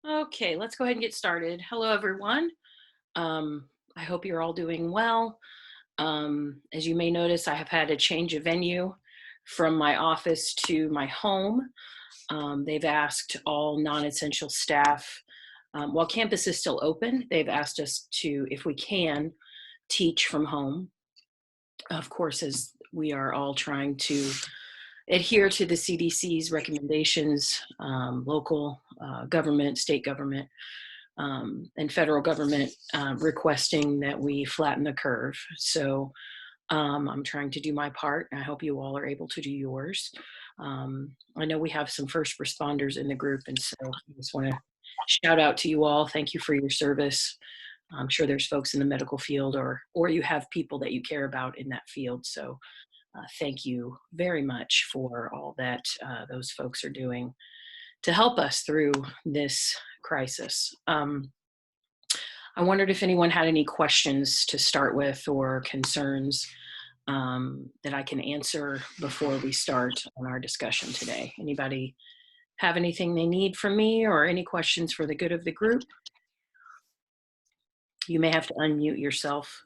Okay, let's go ahead and get started. Hello, everyone. I hope you're all doing well. As you may notice, I have had a change of venue from my office to my home. They've asked all non-essential staff, while campus is still open, they've asked us to, if we can, teach from home. Of course, as we are all trying to adhere to the CDC's recommendations, local government, state government, and federal government requesting that we flatten the curve. So I'm trying to do my part. And I hope you all are able to do yours. I know we have some first responders in the group, and so I just want to shout out to you all. Thank you for your service. I'm sure there's folks in the medical field, or you have people that you care about in that field. So thank you very much for all that those folks are doing to help us through this crisis. I wondered if anyone had any questions to start with or concerns that I can answer before we start on our discussion today. Anybody have anything they need from me or any questions for the good of the group? You may have to unmute yourself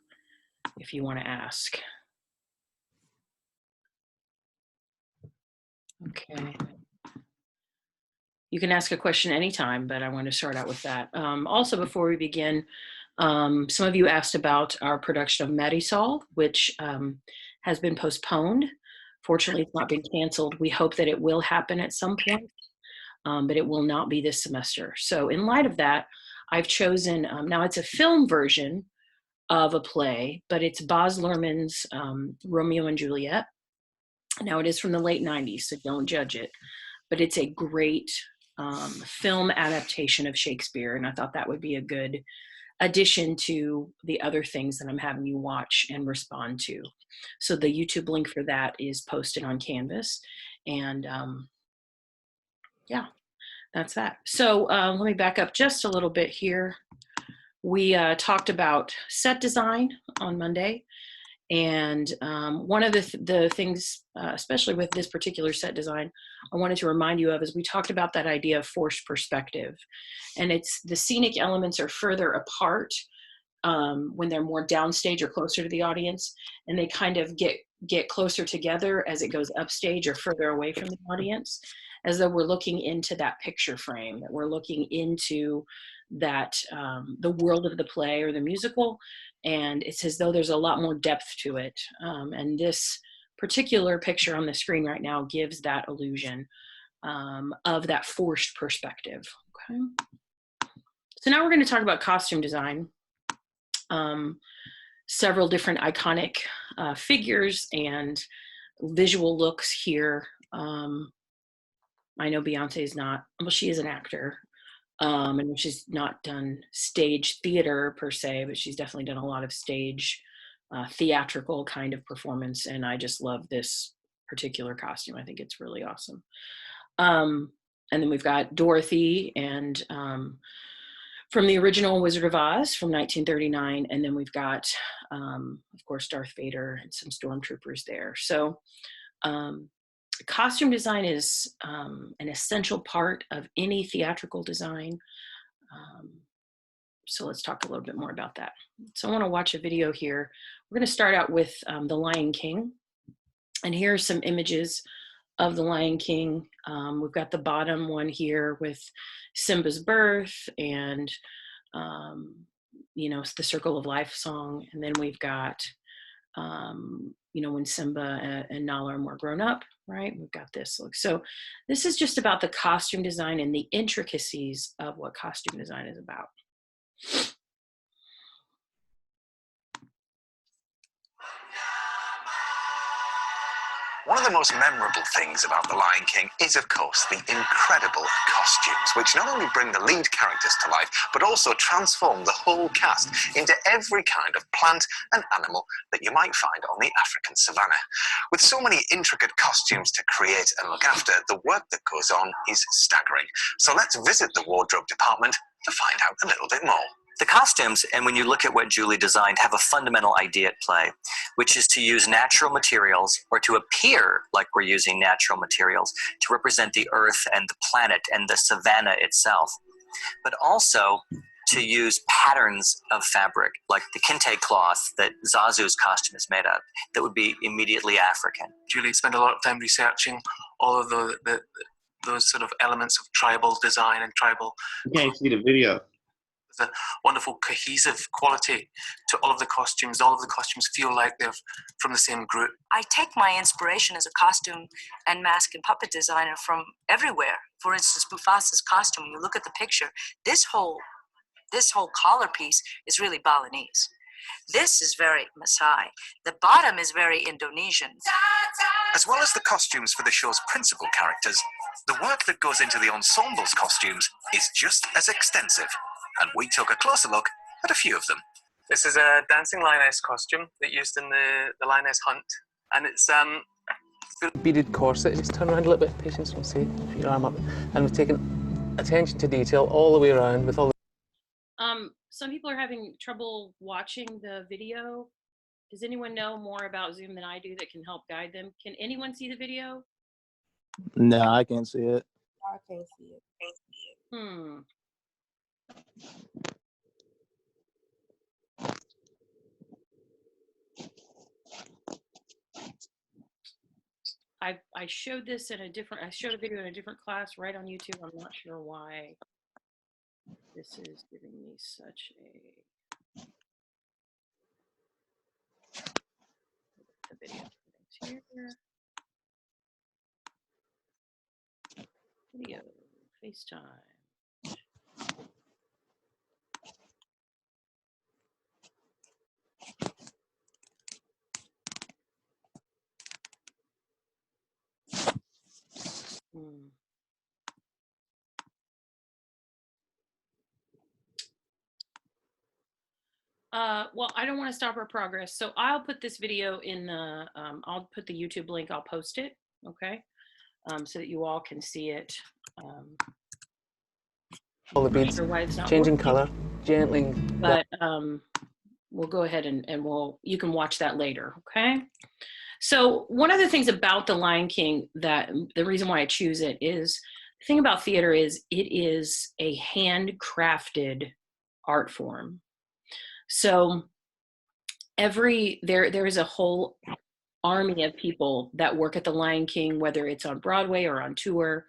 if you want to ask. Okay. You can ask a question anytime, but I want to start out with that. Also, before we begin, some of you asked about our production of Marisol, which has been postponed. Fortunately, it's not been canceled. We hope that it will happen at some point, but it will not be this semester. So in light of that, I've chosen, now it's a film version of a play, but it's Baz Luhrmann's Romeo and Juliet. Now it is from the late 90s, so don't judge it, but it's a great film adaptation of Shakespeare, and I thought that would be a good addition to the other things that I'm having you watch and respond to. So the YouTube link for that is posted on Canvas, and yeah, that's that. So let me back up just a little bit here. We talked about set design on Monday. And one of the things, especially with this particular set design, I wanted to remind you of is we talked about that idea of forced perspective. And it's the scenic elements are further apart when they're more downstage or closer to the audience. And they kind of get closer together as it goes upstage or further away from the audience, as though we're looking into that picture frame, that we're looking into that the world of the play or the musical, and it's as though there's a lot more depth to it. And this particular picture on the screen right now gives that illusion of that forced perspective. Okay. So now we're going to talk about costume design. Several different iconic figures and visual looks here. I know Beyonce is not, well, she is an actor, and she's not done stage theater per se, but she's definitely done a lot of stage theatrical kind of performance. And I just love this particular costume. I think it's really awesome. And then we've got Dorothy and from the original Wizard of Oz from 1939. And then we've got, of course, Darth Vader and some stormtroopers there. So costume design is an essential part of any theatrical design. So let's talk a little bit more about that. So I want to watch a video here. We're going to start out with The Lion King. And here are some images of The Lion King. We've got the bottom one here with Simba's birth and, you know, the Circle of Life song. And then we've got, you know, when Simba and Nala are more grown up, right? We've got this look. So this is just about the costume design and the intricacies of what costume design is about. One of the most memorable things about The Lion King is, of course, the incredible costumes, which not only bring the lead characters to life, but also transform the whole cast into every kind of plant and animal that you might find on the African savannah. With so many intricate costumes to create and look after, the work that goes on is staggering. So let's visit the wardrobe department to find out a little bit more. The costumes, and when you look at what Julie designed, have a fundamental idea at play, which is to use natural materials, or to appear like we're using natural materials, to represent the earth and the planet and the savannah itself. but also to use patterns of fabric, like the kente cloth that Zazu's costume is made of, that would be immediately African. Julie spent a lot of time researching all of those sort of elements of tribal design and tribal. You can't see the video. There's a wonderful cohesive quality to all of the costumes. All of the costumes feel like they're from the same group. I take my inspiration as a costume and mask and puppet designer from everywhere. For instance, Mufasa's costume, you look at the picture, this whole collar piece is really Balinese. This is very Maasai. The bottom is very Indonesian. As well as the costumes for the show's principal characters, the work that goes into the ensemble's costumes is just as extensive, and we took a closer look at a few of them. This is a dancing lioness costume that used in the lioness hunt, and it's beaded corset. Just turn around a little bit, patience, we'll see, put your arm up. And we've taken attention to detail all the way around with all the... Some people are having trouble watching the video. Does anyone know more about Zoom than I do that can help guide them? Can anyone see the video? No, I can't see it. I can't see it. I showed this in I showed a video in a different class right on YouTube. I'm not sure why this is giving me such a the video settings here. Video, FaceTime. Well, I don't want to stop our progress, so I'll put this video in the, I'll put the YouTube link, I'll post it, okay? So that you all can see it. all the beads, changing color, gently. But we'll go ahead and you can watch that later, okay? So one of the things about The Lion King, that the reason why I choose it is, the thing about theater is it is a handcrafted art form. So there is a whole army of people that work at The Lion King, whether it's on Broadway or on tour,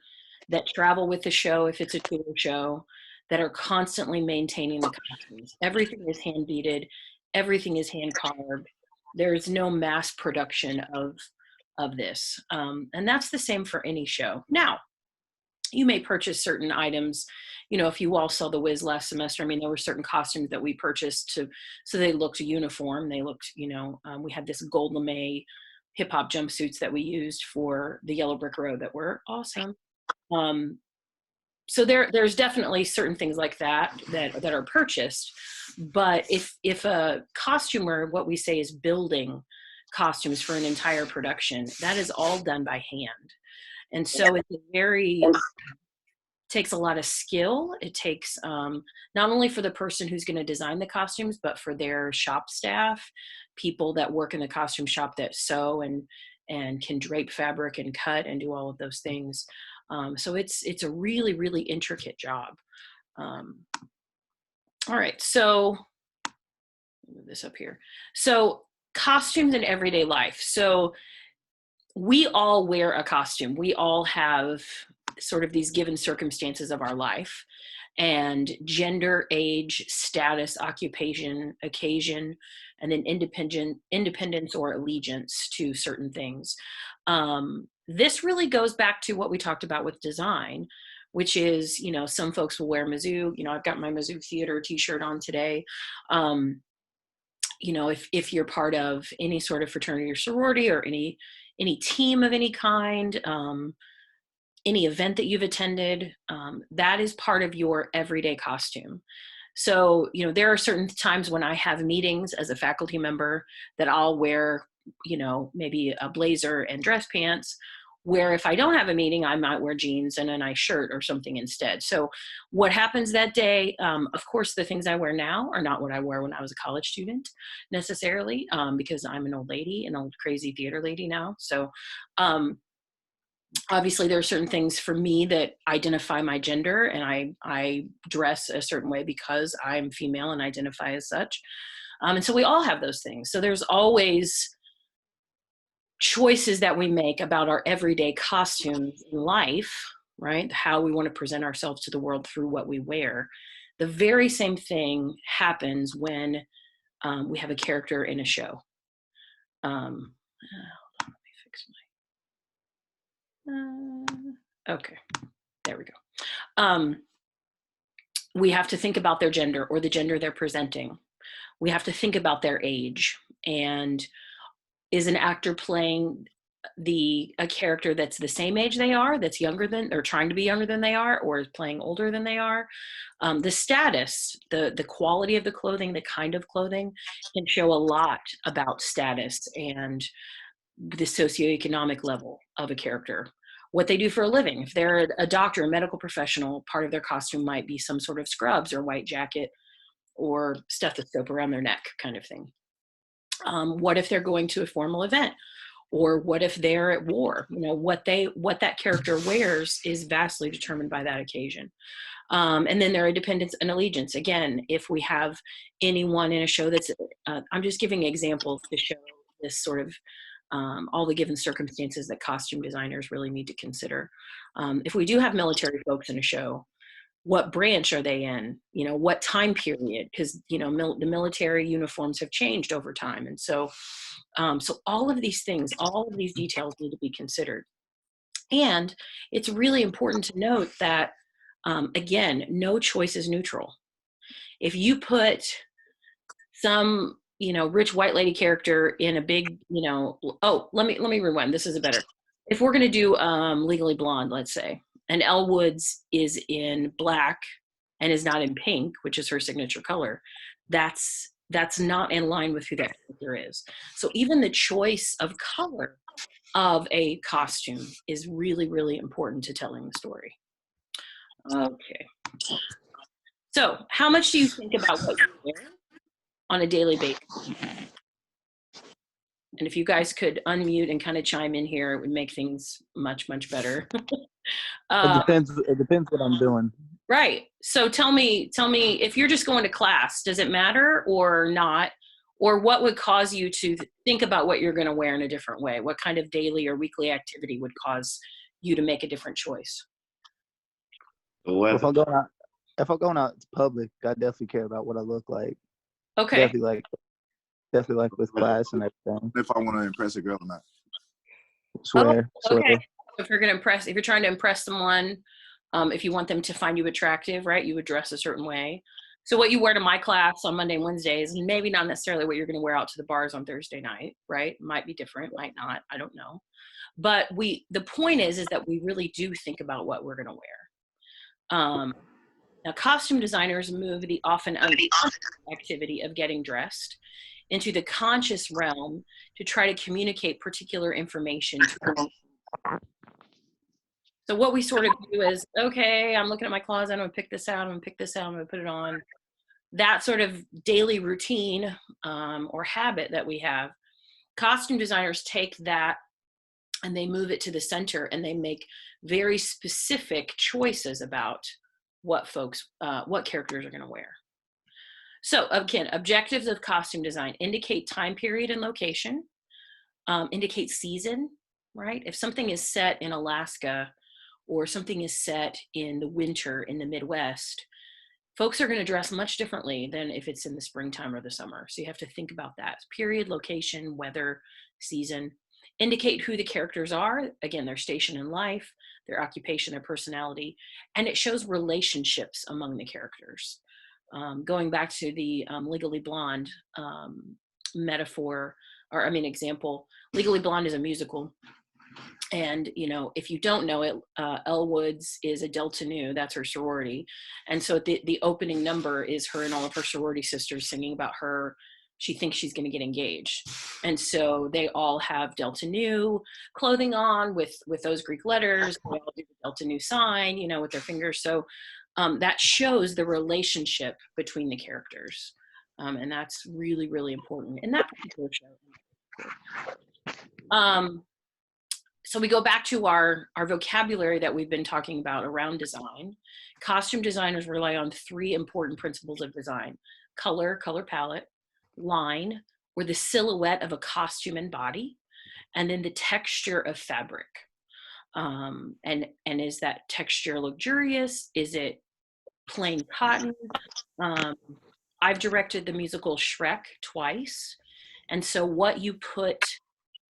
that travel with the show if it's a tour show, that are constantly maintaining the costumes. Everything is hand beaded, everything is hand carved. There's no mass production of this. And that's the same for any show. Now, you may purchase certain items. You know, if you all saw The Wiz last semester, I mean, there were certain costumes that we purchased so they looked uniform. They looked, you know, we had this gold lame hip hop jumpsuits that we used for the Yellow Brick Road that were awesome. So there's definitely certain things like that are purchased. But if a costumer, what we say is building costumes for an entire production, that is all done by hand. And so it's takes a lot of skill. It takes not only for the person who's going to design the costumes, but for their shop staff, people that work in the costume shop that sew and can drape fabric and cut and do all of those things. So it's a really, really intricate job. All right, so move this up here. So costumes in everyday life. So we all wear a costume. We all have sort of these given circumstances of our life, and gender, age, status, occupation, occasion, and then independence or allegiance to certain things. This really goes back to what we talked about with design, which is, you know, some folks will wear Mizzou. You know, I've got my Mizzou Theater t-shirt on today. You know, if you're part of any sort of fraternity or sorority or any team of any kind, any event that you've attended, that is part of your everyday costume. So, you know, there are certain times when I have meetings as a faculty member that I'll wear, you know, maybe a blazer and dress pants, where if I don't have a meeting, I might wear jeans and a nice shirt or something instead. So what happens that day, of course, the things I wear now are not what I wore when I was a college student necessarily, because I'm an old lady, an old crazy theater lady now. So, Obviously, there are certain things for me that identify my gender, and I dress a certain way because I'm female and identify as such. And so we all have those things. So there's always choices that we make about our everyday costumes in life, right? How we want to present ourselves to the world through what we wear. The very same thing happens when we have a character in a show. Let me fix my. Okay, there we go. We have to think about their gender or the gender they're presenting. We have to think about their age, and is an actor playing a character that's the same age they are, that's younger than, or trying to be younger than they are, or is playing older than they are? The status, the quality of the clothing, the kind of clothing can show a lot about status and the socioeconomic level of a character. What they do for a living. If they're a doctor, a medical professional, part of their costume might be some sort of scrubs or white jacket or stethoscope around their neck kind of thing. What if they're going to a formal event? Or what if they're at war? You know, what that character wears is vastly determined by that occasion. And then there are dependence and allegiance. Again, if we have anyone in a show that's, I'm just giving examples to show this sort of all the given circumstances that costume designers really need to consider. If we do have military folks in a show, what branch are they in? You know, what time period? Because, you know, the military uniforms have changed over time. And so, so all of these things, all of these details need to be considered. And it's really important to note that, again, no choice is neutral. If you put some, you know, rich white lady character in a big, you know, oh, let me rewind. This is a better. If we're going to do Legally Blonde, let's say, and Elle Woods is in black and is not in pink, which is her signature color, that's not in line with who that character is. So even the choice of color of a costume is really, really important to telling the story. Okay. So how much do you think about what you wear on a daily basis? And if you guys could unmute and kind of chime in here, it would make things much, much better. It depends what I'm doing. Right. So tell me if you're just going to class, does it matter or not? Or what would cause you to think about what you're going to wear in a different way? What kind of daily or weekly activity would cause you to make a different choice? Well, if I'm going out to public, I definitely care about what I look like. Okay. Definitely like with class and everything. If I want to impress a girl or not. Swear. Okay. If you're going to impress, if you're trying to impress someone, if you want them to find you attractive, right, you would dress a certain way. So what you wear to my class on Monday and Wednesdays, maybe not necessarily what you're going to wear out to the bars on Thursday night, right? Might be different, might not, I don't know. But the point is that we really do think about what we're going to wear. Now, costume designers move the often unconscious activity of getting dressed into the conscious realm to try to communicate particular information to them. So what we sort of do is, okay, I'm looking at my closet, I'm gonna pick this out, I'm gonna pick this out, I'm gonna put it on. That sort of daily routine or habit that we have, costume designers take that and they move it to the center and they make very specific choices about what characters are gonna wear. So again, objectives of costume design indicate time period and location, indicate season, right? If something is set in Alaska or something is set in the winter in the Midwest, folks are going to dress much differently than if it's in the springtime or the summer. So you have to think about that. Period, location, weather, season. Indicate who the characters are. Again, their station in life, their occupation, their personality, and it shows relationships among the characters. Going back to the Legally Blonde metaphor, or example, Legally Blonde is a musical. And, you know, if you don't know it, Elle Woods is a Delta Nu, that's her sorority. And so the opening number is her and all of her sorority sisters singing about her. She thinks she's going to get engaged. And so they all have Delta Nu clothing on with those Greek letters. They all do the Delta Nu sign, you know, with their fingers. So that shows the relationship between the characters. And that's really, really important in that particular show. So we go back to our vocabulary that we've been talking about around design. Costume designers rely on 3 important principles of design: color palette, line, or the silhouette of a costume and body, and then the texture of fabric. And is that texture luxurious? Is it plain cotton? I've directed the musical Shrek twice. And so what you put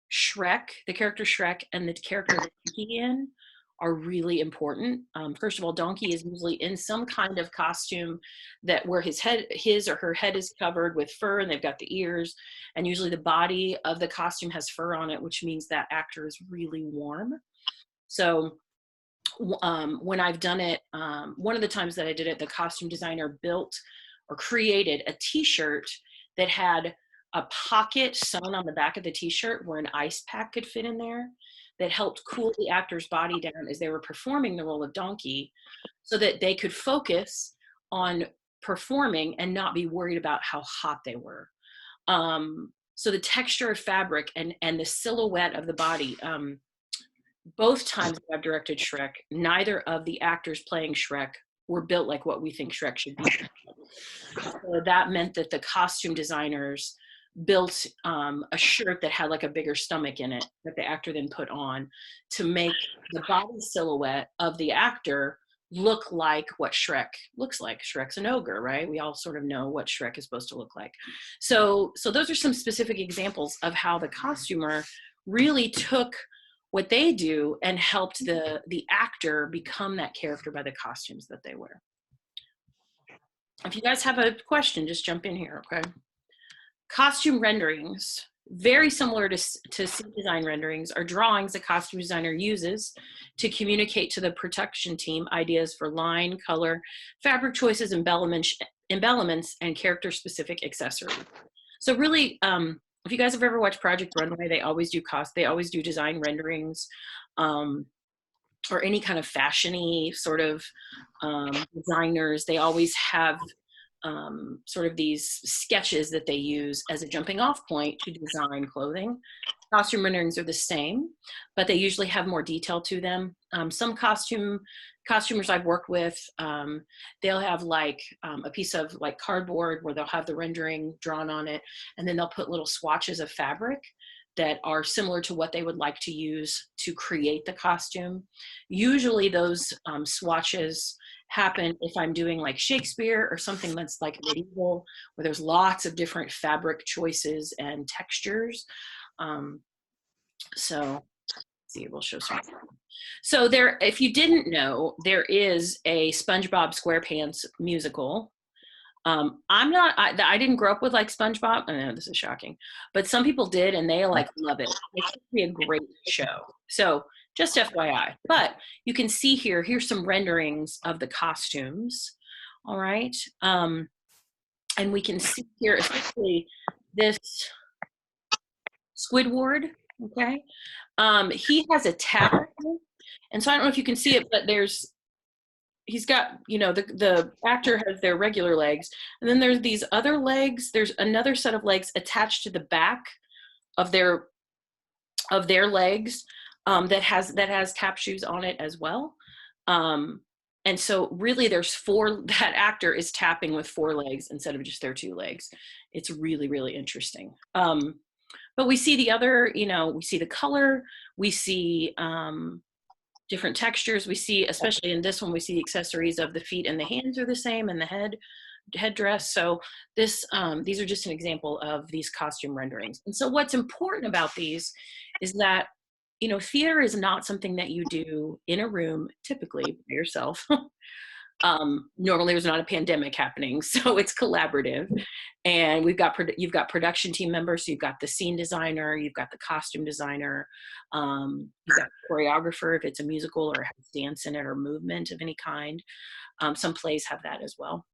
Shrek, the character Shrek, and the character Donkey in are really important. First of all, Donkey is usually in some kind of costume that where his or her head is covered with fur, and they've got the ears, and usually the body of the costume has fur on it, which means that actor is really warm. So when I've done it, one of the times that I did it, the costume designer built or created a t-shirt that had a pocket sewn on the back of the t-shirt where an ice pack could fit in there, that helped cool the actor's body down as they were performing the role of Donkey, so that they could focus on performing and not be worried about how hot they were. So the texture of fabric and the silhouette of the body, both times I've directed Shrek, neither of the actors playing Shrek were built like what we think Shrek should be. So that meant that the costume designers built a shirt that had like a bigger stomach in it that the actor then put on to make the body silhouette of the actor look like what Shrek looks like. Shrek's an ogre, right? We all sort of know what Shrek is supposed to look like. So those are some specific examples of how the costumer really took what they do and helped the actor become that character by the costumes that they wear. If you guys have a question, just jump in here, okay? Costume renderings, very similar to scene design renderings, are drawings a costume designer uses to communicate to the production team ideas for line, color, fabric choices, embellishments, and character-specific accessories. So really, if you guys have ever watched Project Runway, they always do design renderings, or any kind of fashion-y sort of designers. They always have sort of these sketches that they use as a jumping off point to design clothing. Costume renderings are the same, but they usually have more detail to them. Some costumers I've worked with, they'll have like a piece of like cardboard where they'll have the rendering drawn on it, and then they'll put little swatches of fabric that are similar to what they would like to use to create the costume. Usually those swatches happen if I'm doing like Shakespeare or something that's like medieval, where there's lots of different fabric choices and textures. So let's see, we'll show some. So there, if you didn't know, there is a SpongeBob SquarePants musical. I didn't grow up with like SpongeBob. I know this is shocking, but some people did, and they like love it. It could be a great show. So just FYI, but you can see here's some renderings of the costumes. All right. And we can see here, especially this Squidward, okay? He has a tab, and so I don't know if you can see it, but he's got, you know, the actor has their regular legs, and then there's these other legs. There's another set of legs attached to the back of their legs that has tap shoes on it as well. And so really that actor is tapping with 4 legs instead of just their 2 legs. It's really, really interesting. But we see the other, you know, we see the color, we see different textures. We see, especially in this one, we see the accessories of the feet and the hands are the same, and the headdress. So these are just an example of these costume renderings. And so what's important about these is that, you know, theater is not something that you do in a room, typically by yourself. Normally there's not a pandemic happening, so it's collaborative. And you've got production team members, so you've got the scene designer, you've got the costume designer, you've got the choreographer if it's a musical or has dance in it or movement of any kind. Some plays have that as well.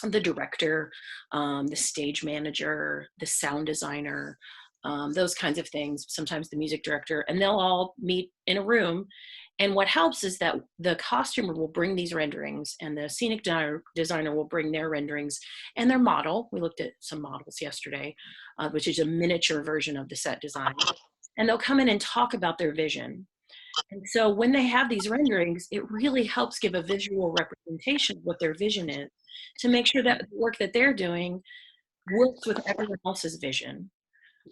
The director, the stage manager, the sound designer, those kinds of things, sometimes the music director, and they'll all meet in a room. And what helps is that the costumer will bring these renderings, and the scenic designer will bring their renderings and their model. We looked at some models yesterday, which is a miniature version of the set design. and they'll come in and talk about their vision. And so when they have these renderings, it really helps give a visual representation of what their vision is, to make sure that the work that they're doing works with everyone else's vision.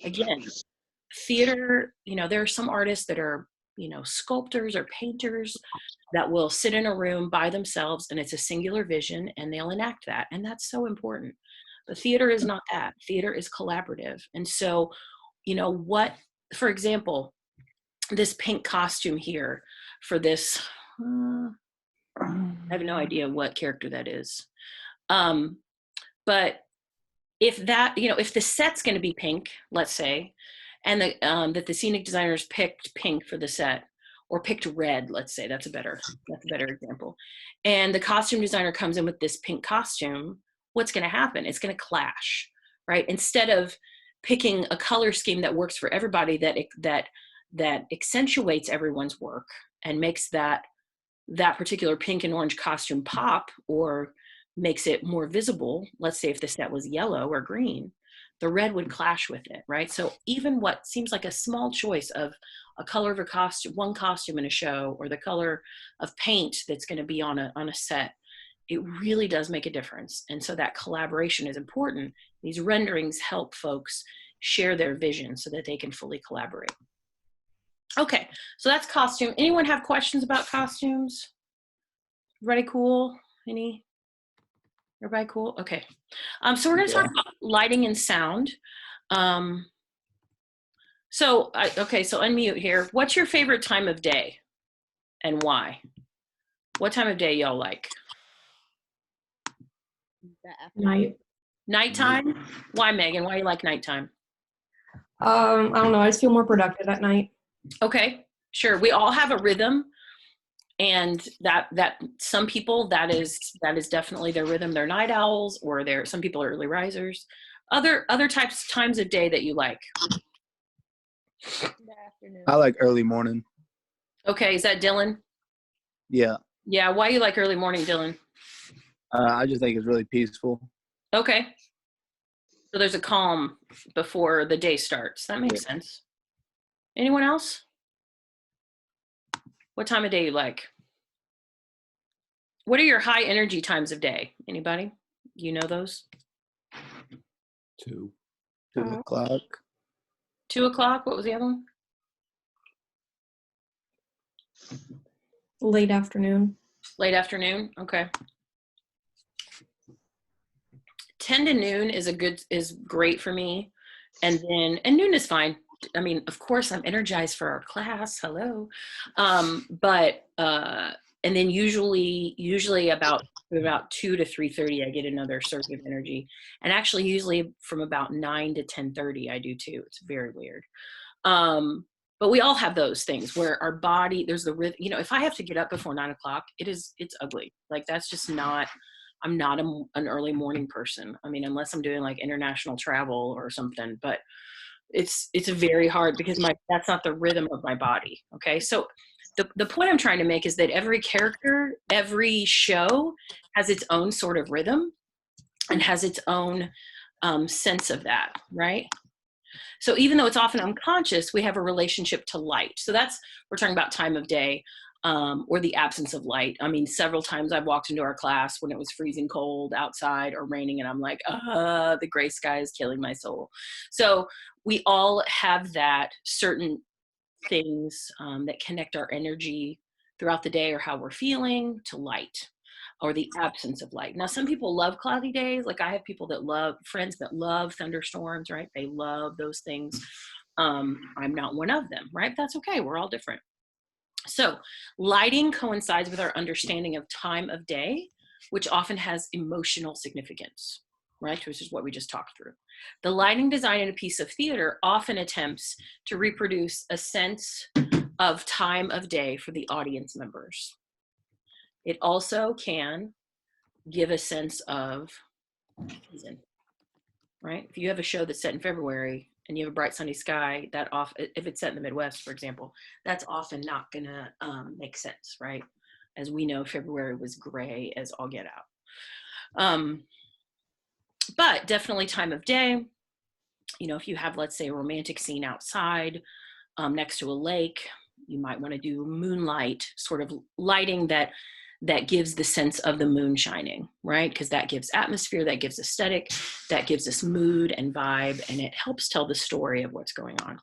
Again, theater, there are some artists that are, sculptors or painters that will sit in a room by themselves and it's a singular vision and they'll enact that. And that's so important. But theater is not that. Theater is collaborative. And so, for example, this pink costume here for this, I have no idea what character that is. But if that, if the set's going to be pink, let's say, and that the scenic designers picked pink for the set, or picked red, let's say, that's a better example. And the costume designer comes in with this pink costume, what's going to happen? It's going to clash, right? Instead of picking a color scheme that works for everybody, that accentuates everyone's work and makes that particular pink and orange costume pop, or makes it more visible. Let's say if the set was yellow or green, the red would clash with it, right? So even what seems like a small choice of a color of a costume, one costume in a show, or the color of paint that's going to be on a set, it really does make a difference. And so that collaboration is important. These renderings help folks share their vision so that they can fully collaborate. Okay, so that's costume. Anyone have questions about costumes? Everybody cool? Everybody cool? Okay. So we're going to talk about lighting and sound. So unmute here. What's your favorite time of day and why? What time of day y'all like? Nighttime? Why, Megan? Why you like nighttime? I don't know. I just feel more productive at night. Okay, sure. We all have a rhythm, and that some people that is definitely their rhythm. They're night owls, or some people are early risers. Other times of day that you like? I like early morning. Okay, is that Dylan? Yeah. Yeah, why you like early morning, Dylan? I just think it's really peaceful. Okay. So there's a calm before the day starts. That makes sense. Anyone else? What time of day you like? What are your high energy times of day? Anybody? You know those? 2 o'clock. 2 o'clock. What was the other one? Late afternoon. Late afternoon. Okay. 10 to noon is great for me. And noon is fine. I mean, of course I'm energized for our class. Hello. And then usually about 2 to 3:30, I get another surge of energy. And actually usually from about 9 to 10:30, I do too. It's very weird. But we all have those things where our body, there's the rhythm. If I have to get up before 9 o'clock, it's ugly. Like that's just not, I'm not an early morning person. I mean, unless I'm doing like international travel or something, but it's very hard because that's not the rhythm of my body. Okay. So the point I'm trying to make is that every character, every show has its own sort of rhythm and has its own sense of that. Right. So even though it's often unconscious, we have a relationship to light. So we're talking about time of day. Or the absence of light. I mean, several times I've walked into our class when it was freezing cold outside or raining, and I'm like, the gray sky is killing my soul. So we all have that certain things that connect our energy throughout the day or how we're feeling to light or the absence of light. Now, some people love cloudy days. Like I have friends that love thunderstorms, right? They love those things. I'm not one of them, right? That's okay. We're all different. So lighting coincides with our understanding of time of day, which often has emotional significance, right? Which is what we just talked through. The lighting design in a piece of theater often attempts to reproduce a sense of time of day for the audience members. It also can give a sense of season, right? If you have a show that's set in February, and you have a bright sunny sky, if it's set in the Midwest, for example, that's often not gonna make sense, right? As we know, February was gray as all get out. But definitely time of day, if you have, let's say, a romantic scene outside, next to a lake. You might want to do moonlight, sort of lighting that gives the sense of the moon shining, right? Because that gives atmosphere, that gives aesthetic, that gives us mood and vibe, and it helps tell the story of what's going on.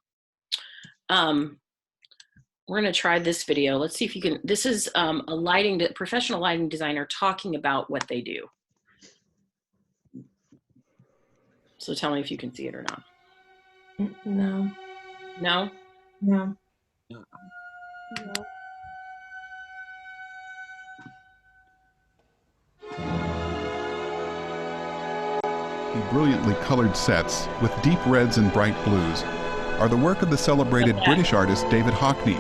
We're going to try this video. Let's see if you can. This is a professional lighting designer talking about what they do. So tell me if you can see it or not. No. No? No. The brilliantly colored sets with deep reds and bright blues are the work of the celebrated British artist David Hockney,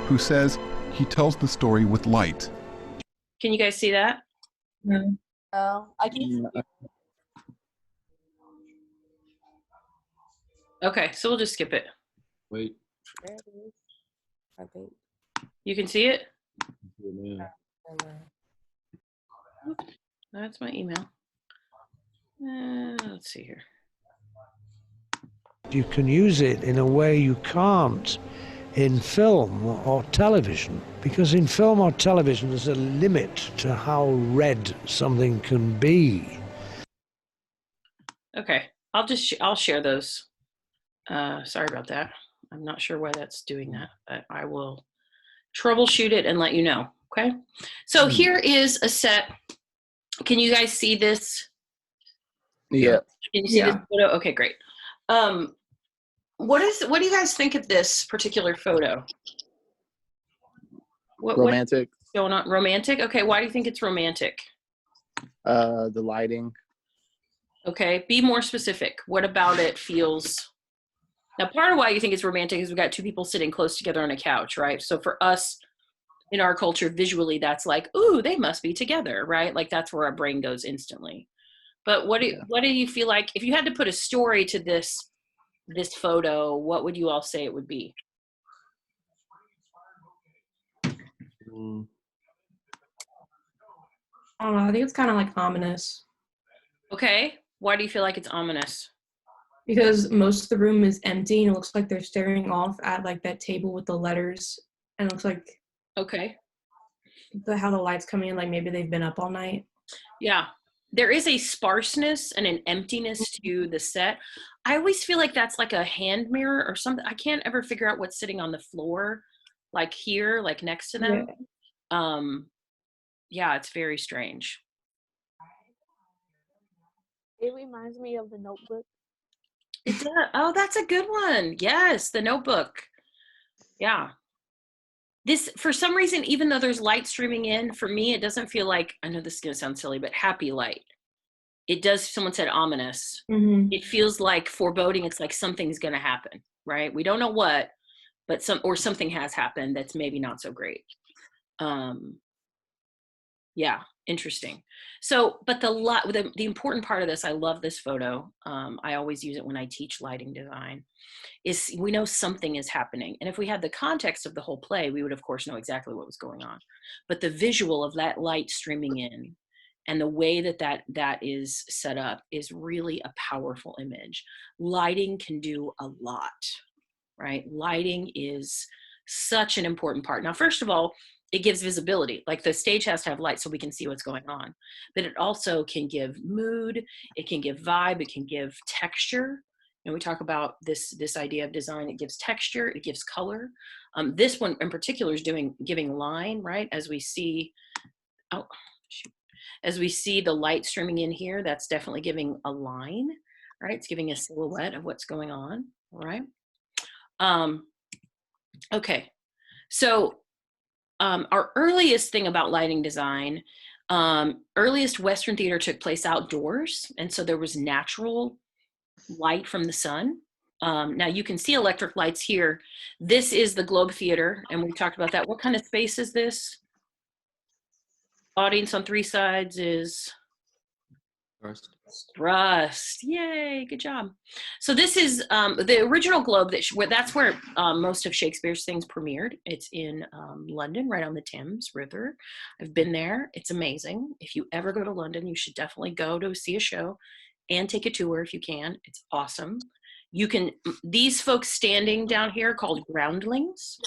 who says he tells the story with light. Can you guys see that? No. No, I can see it. Okay, so we'll just skip it. Wait. There it is. I think. You can see it? Yeah. That's my email. Let's see here. You can use it in a way you can't in film or television, because in film or television there's a limit to how red something can be. Okay, I'll share those. Sorry about that. I'm not sure why that's doing that, but I will troubleshoot it and let you know, okay? So here is a set. Can you guys see this? Yeah. Can you see this photo? Okay, great. What do you guys think of this particular photo? Romantic. What's going on? Romantic? Okay, why do you think it's romantic? The lighting. Okay, be more specific. What about it feels... Now, part of why you think it's romantic is we've got two people sitting close together on a couch, right? So for us, in our culture, visually, that's like, ooh, they must be together, right? Like that's where our brain goes instantly. But what do you feel like, if you had to put a story to this photo, what would you all say it would be? I don't know. I think it's kind of like ominous. Okay. Why do you feel like it's ominous? Because most of the room is empty and it looks like they're staring off at like that table with the letters, and it looks like how the light's coming in, like maybe they've been up all night. Yeah. There is a sparseness and an emptiness to the set. I always feel like that's like a hand mirror or something. I can't ever figure out what's sitting on the floor, like here, like next to them. Yeah, it's very strange. It reminds me of The Notebook. It does. Oh, that's a good one. Yes, The Notebook. Yeah. This, for some reason, even though there's light streaming in, for me, it doesn't feel like, I know this is going to sound silly, but happy light. It does, someone said ominous. It feels like foreboding. It's like something's going to happen, right? We don't know what, but something has happened that's maybe not so great. Yeah, interesting. So, but the important part of this, I love this photo. I always use it when I teach lighting design, is we know something is happening. And if we had the context of the whole play, we would of course know exactly what was going on. But the visual of that light streaming in and the way that is set up is really a powerful image. Lighting can do a lot, right? Lighting is such an important part. Now, first of all, it gives visibility. Like the stage has to have light so we can see what's going on. But it also can give mood, it can give vibe, it can give texture. And we talk about this idea of design. It gives texture, it gives color. This one in particular is giving line, right? As we see, as we see the light streaming in here, that's definitely giving a line, right? It's giving a silhouette of what's going on, right? Okay, so our earliest thing about lighting design, earliest Western theater took place outdoors. And so there was natural light from the sun. Now you can see electric lights here. This is the Globe Theater, and we talked about that. What kind of space is this? Audience on three sides is Rust. Yay, good job. So this is the original Globe. That's where most of Shakespeare's things premiered. It's in London, right on the Thames River. I've been there. It's amazing. If you ever go to London, you should definitely go to see a show and take a tour if you can. It's awesome. you can, these folks standing down here called groundlings,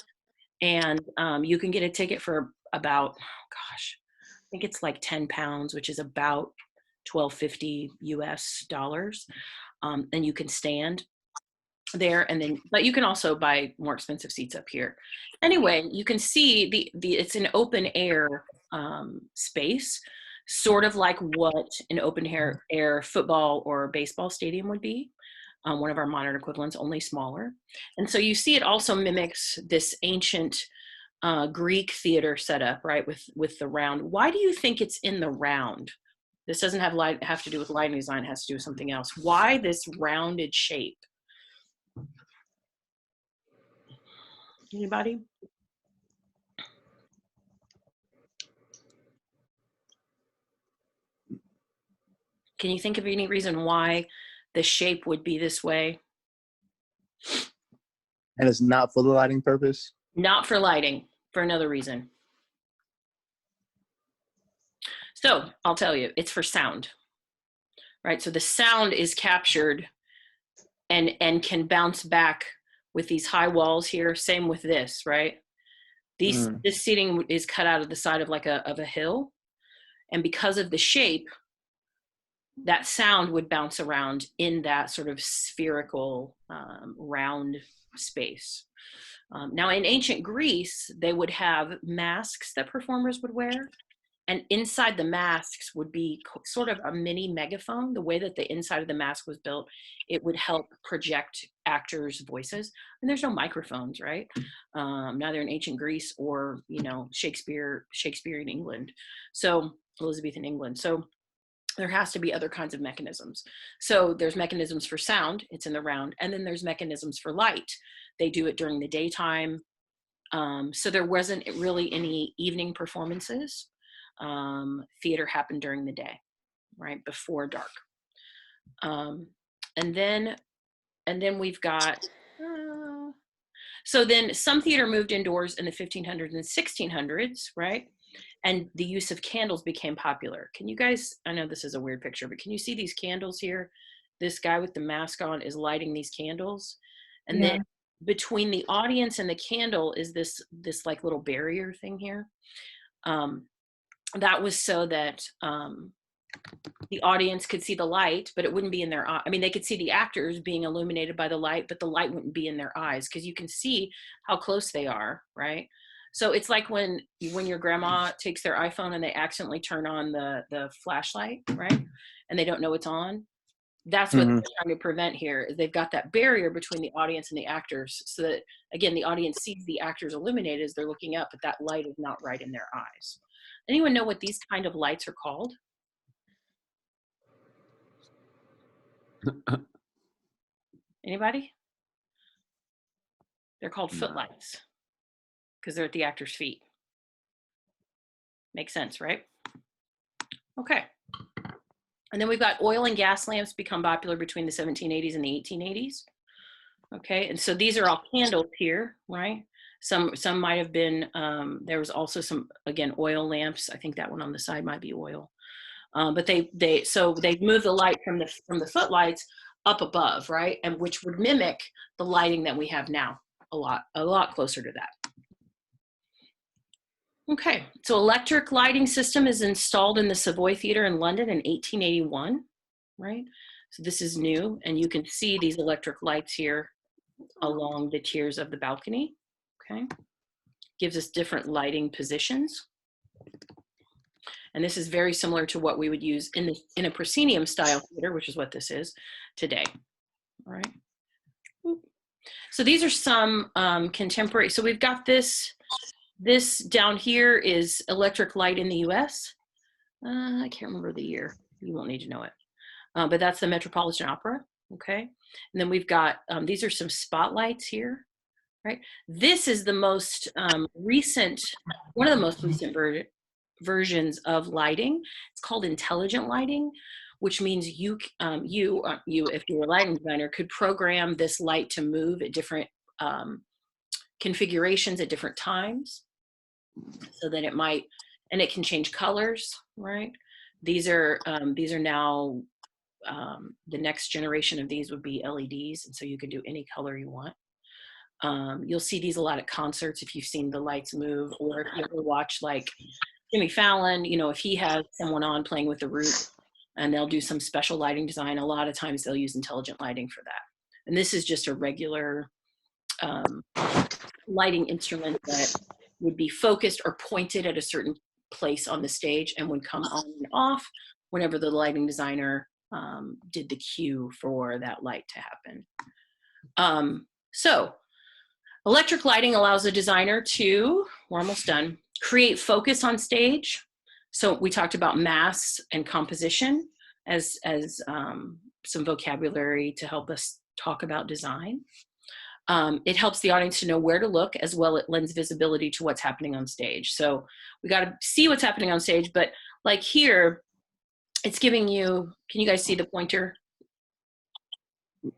and you can get a ticket for about, gosh, I think it's like 10 pounds, which is about $12.50 US dollars. And you can stand there, and then, but you can also buy more expensive seats up here. Anyway, you can see it's an open air space, sort of like what an open air football or baseball stadium would be. One of our modern equivalents, only smaller. And so you see it also mimics this ancient Greek theater setup, right, with the round. Why do you think it's in the round? This doesn't have to do with lighting design, it has to do with something else. Why this rounded shape? Anybody? Can you think of any reason why the shape would be this way? And it's not for the lighting purpose? Not for lighting, for another reason. So I'll tell you, it's for sound, right? So the sound is captured and can bounce back with these high walls here. Same with this, right? This seating is cut out of the side of a hill. And because of the shape, that sound would bounce around in that sort of spherical round space. Now in ancient Greece, they would have masks that performers would wear. And inside the masks would be sort of a mini megaphone. The way that the inside of the mask was built, it would help project actors' voices. And there's no microphones, right? Neither in ancient Greece or, Shakespearean England. So Elizabethan England. So there has to be other kinds of mechanisms. So there's mechanisms for sound, it's in the round, and then there's mechanisms for light. They do it during the daytime. So there wasn't really any evening performances. Theater happened during the day, right, before dark. And then we've got, so then some theater moved indoors in the 1500s and 1600s, right? And the use of candles became popular. Can you guys, I know this is a weird picture, but can you see these candles here? This guy with the mask on is lighting these candles. And then between the audience and the candle is this like little barrier thing here. That was so that the audience could see the light, but it wouldn't be in their eye. I mean, they could see the actors being illuminated by the light, but the light wouldn't be in their eyes because you can see how close they are, right? So it's like when your grandma takes their iPhone and they accidentally turn on the flashlight, right? And they don't know it's on. That's what they're trying to prevent here. Is they've got that barrier between the audience and the actors so that, again, the audience sees the actors illuminated as they're looking up, but that light is not right in their eyes. Anyone know what these kind of lights are called? Anybody? They're called footlights because they're at the actor's feet. Makes sense, right? Okay. And then we've got oil and gas lamps become popular between the 1780s and the 1880s. Okay, and so these are all candles here, right? Some might have been, there was also some, again, oil lamps. I think that one on the side might be oil. But they moved the light from the footlights up above, right? And which would mimic the lighting that we have now a lot closer to that. Okay, so electric lighting system is installed in the Savoy Theatre in London in 1881, right? So this is new, and you can see these electric lights here along the tiers of the balcony, okay? Gives us different lighting positions. And this is very similar to what we would use in a proscenium style theater, which is what this is today, all right? So these are some contemporary, so we've got this down here is electric light in the US. I can't remember the year, you won't need to know it. But that's the Metropolitan Opera, okay? And then we've got, these are some spotlights here, right? This is the most recent, one of the most recent versions of lighting. It's called intelligent lighting, which means you, if you were a lighting designer, could program this light to move at different configurations at different times, so that it might, and it can change colors, right? These are now the next generation of these would be LEDs, and so you can do any color you want. You'll see these a lot at concerts if you've seen the lights move, or if you ever watch like Jimmy Fallon, you know, if he has someone on playing with the roof and they'll do some special lighting design, a lot of times they'll use intelligent lighting for that. And this is just a regular lighting instrument that would be focused or pointed at a certain place on the stage and would come on and off whenever the lighting designer did the cue for that light to happen. So electric lighting allows a designer to, we're almost done, create focus on stage. So we talked about mass and composition as some vocabulary to help us talk about design. It helps the audience to know where to look, as well it lends visibility to what's happening on stage. So we got to see what's happening on stage, but like here, it's giving you, can you guys see the pointer?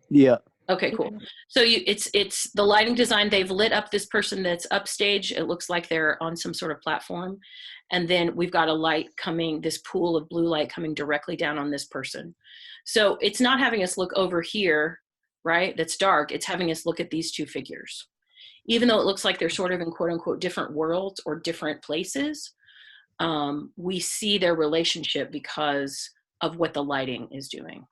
Yeah. Okay, cool. So it's the lighting design. They've lit up this person that's upstage. It looks like they're on some sort of platform. And then we've got a light coming, this pool of blue light coming directly down on this person. So it's not having us look over here, right? That's dark. It's having us look at these two figures. Even though it looks like they're sort of in quote unquote different worlds or different places, we see their relationship because of what the lighting is doing.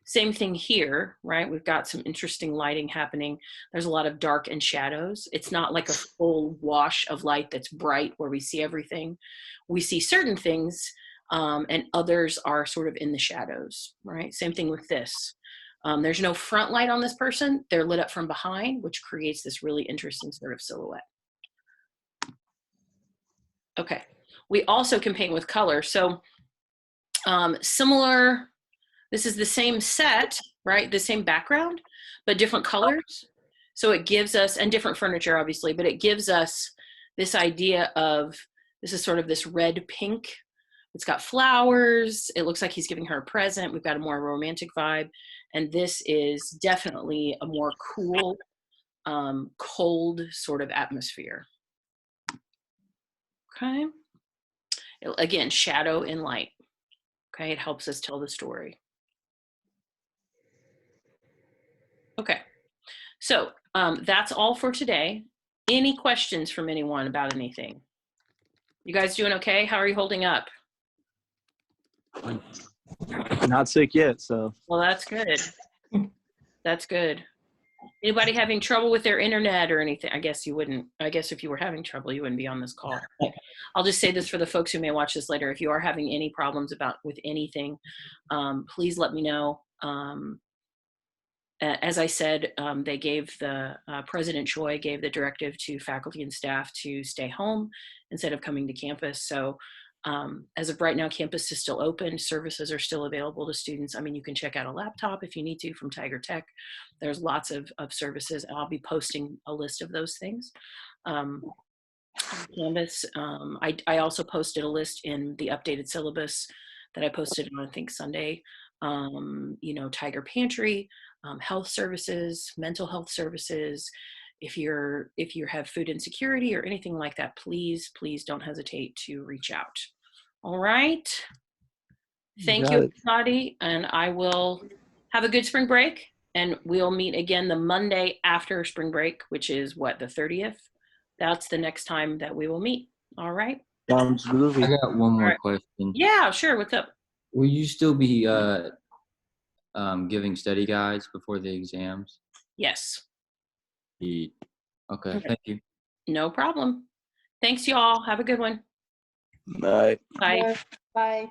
Same thing here, right? We've got some interesting lighting happening. There's a lot of dark and shadows. It's not like a full wash of light that's bright where we see everything. We see certain things and others are sort of in the shadows, right? Same thing with this. There's no front light on this person. They're lit up from behind, which creates this really interesting sort of silhouette. Okay, we also can paint with color. So similar, this is the same set, right? The same background, but different colors. So it gives us, and different furniture obviously, but it gives us this idea of, this is sort of this red pink. It's got flowers. It looks like he's giving her a present. We've got a more romantic vibe. And this is definitely a more cool, cold sort of atmosphere. Okay. Again, shadow and light. Okay, it helps us tell the story. Okay, so that's all for today. Any questions from anyone about anything? You guys doing okay? How are you holding up? Not sick yet, so. Well, that's good. That's good. Anybody having trouble with their internet or anything? I guess you wouldn't. I guess if you were having trouble, you wouldn't be on this call. I'll just say this for the folks who may watch this later. If you are having any problems with anything, please let me know. As I said, they gave President Choi gave the directive to faculty and staff to stay home instead of coming to campus. So as of right now, campus is still open. Services are still available to students. I mean, you can check out a laptop if you need to from Tiger Tech. There's lots of services, and I'll be posting a list of those things. Canvas, I also posted a list in the updated syllabus that I posted on, I think, Sunday. You know, Tiger Pantry, health services, mental health services. If you have food insecurity or anything like that, please don't hesitate to reach out. All right. Thank you, everybody, and I will have a good spring break, and we'll meet again the Monday after spring break, which is what, the 30th? That's the next time that we will meet. All right. I got one more question. Yeah, sure. What's up? Will you still be giving study guides before the exams? Yes. Okay, thank you. No problem. Thanks, y'all. Have a good one. Bye. Bye. Bye.